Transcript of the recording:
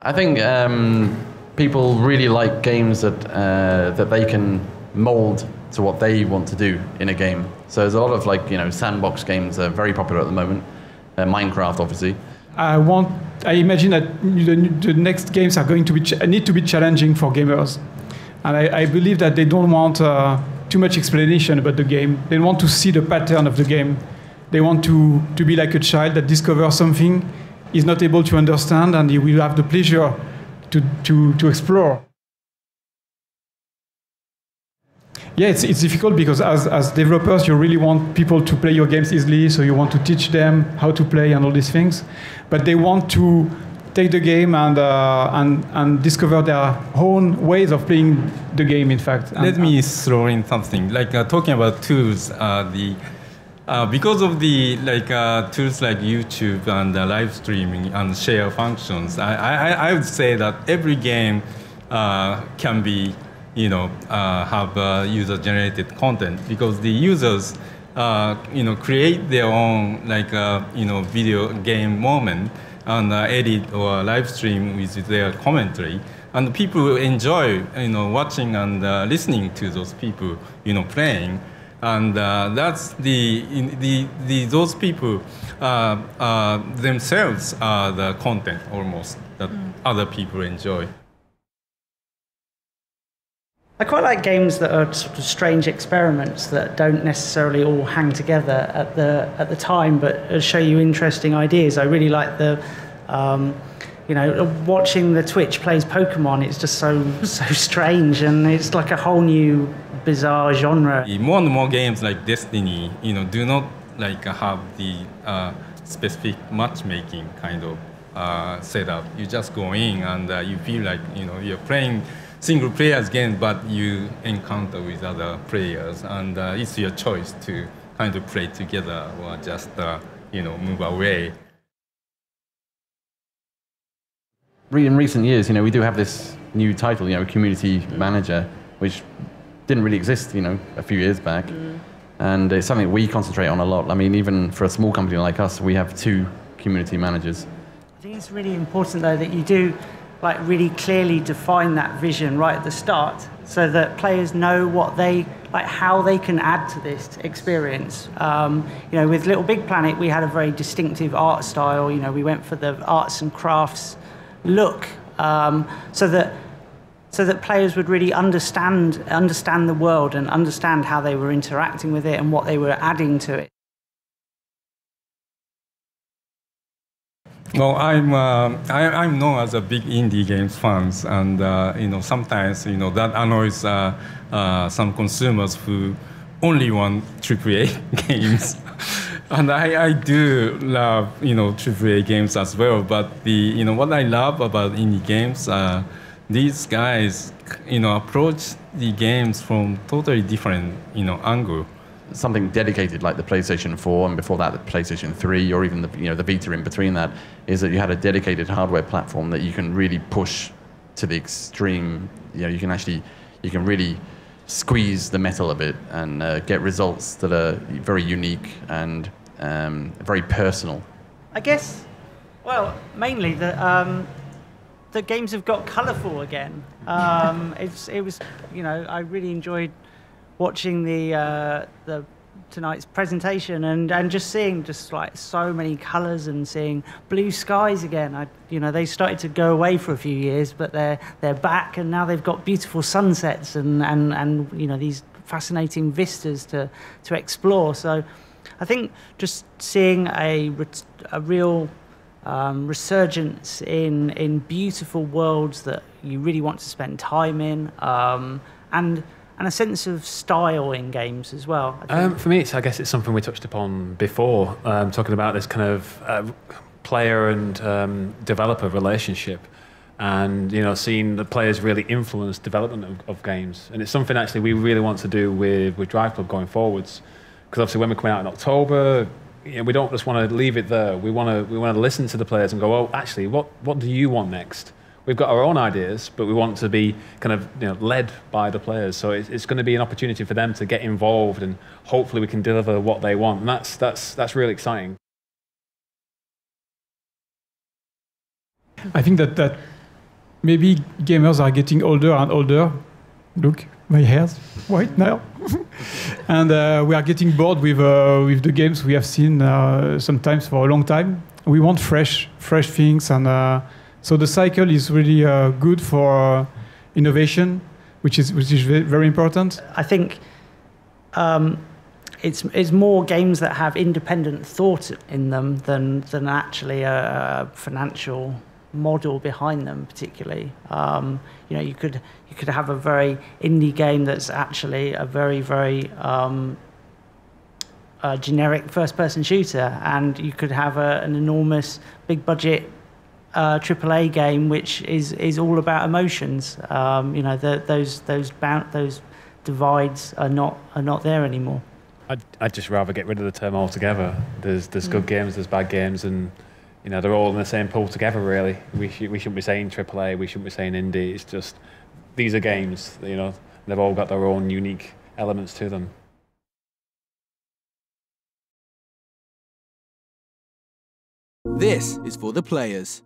I think people really like games that they can mold to what they want to do in a game. So there's a lot of sandbox games that are very popular at the moment. Minecraft, obviously. I imagine that the next games are going to need to be challenging for gamers, and I believe that they don't want too much explanation about the game. They want to see the pattern of the game. They want to be like a child that discovers something is not able to understand, and he will have the pleasure to explore. Yeah, it's difficult because as developers, you really want people to play your games easily, so you want to teach them how to play and all these things. But they want to take the game and discover their own ways of playing the game, in fact. Let me throw in something. Talking about tools, because of the tools like YouTube and live streaming and share functions, I would say that every game can be have user-generated content, because the users create their own video game moment and edit or live stream with their commentary, and people enjoy watching and listening to those people playing, and that's those people themselves are the content almost that other people enjoy. I quite like games that are sort of strange experiments that don't necessarily all hang together at the time, but show you interesting ideas. I really like watching the Twitch plays Pokemon. It's just so strange, and it's like a whole new bizarre genre. More and more games like Destiny, do not have the specific matchmaking kind of setup. You just go in and you feel like you're playing single players game, but you encounter with other players, and it's your choice to kind of play together or just move away. In recent years, we do have this new title, community manager, which didn't really exist, a few years back, and it's something we concentrate on a lot. I mean, even for a small company like us, we have 2 community managers. I think it's really important though that you do really clearly define that vision right at the start, so that players know what how they can add to this experience. With Little Big Planet, we had a very distinctive art style. We went for the arts and crafts look, so that players would really understand the world and understand how they were interacting with it and what they were adding to it. Well, I'm known as a big indie games fans, and sometimes that annoys some consumers who only want AAA games, and I do love AAA games as well. But what I love about indie games, these guys approach the games from totally different angle. Something dedicated like the PlayStation 4, and before that the PlayStation 3, or even the Vita in between that, is that you had a dedicated hardware platform that you can really push to the extreme. You can really squeeze the metal a bit and get results that are very unique and very personal. I guess, well, mainly the games have got colourful again. It was I really enjoyed watching tonight's presentation and just seeing so many colours and seeing blue skies again. They started to go away for a few years, but they're back, and now they've got beautiful sunsets and these fascinating vistas to explore. So I think just seeing a real resurgence in beautiful worlds that you really want to spend time in, and a sense of style in games as well. For me, I guess it's something we touched upon before, talking about this kind of player and developer relationship, and seeing the players really influence development of games. And it's something actually we really want to do with Drive Club going forwards, because obviously when we're coming out in October, we don't just want to leave it there. We want to listen to the players and go, well, actually, what do you want next? We've got our own ideas, but we want to be kind of led by the players. So it's going to be an opportunity for them to get involved, and hopefully we can deliver what they want. And that's really exciting. I think that maybe gamers are getting older and older. Look, my hair's white now. And we are getting bored with the games we have seen sometimes for a long time. We want fresh things, and so the cycle is really good for innovation, which is very important. I think it's more games that have independent thought in them than actually a financial model behind them, particularly. You know, you could have a very indie game that's actually a very generic first-person shooter, and you could have an enormous, big-budget AAA game which is all about emotions. You know, those divides are not there anymore. I'd just rather get rid of the term altogether. There's good games, there's bad games, and you know they're all in the same pool together. Really, we shouldn't be saying AAA, we shouldn't be saying indie. It's just these are games. You know, they've all got their own unique elements to them. This is for the players.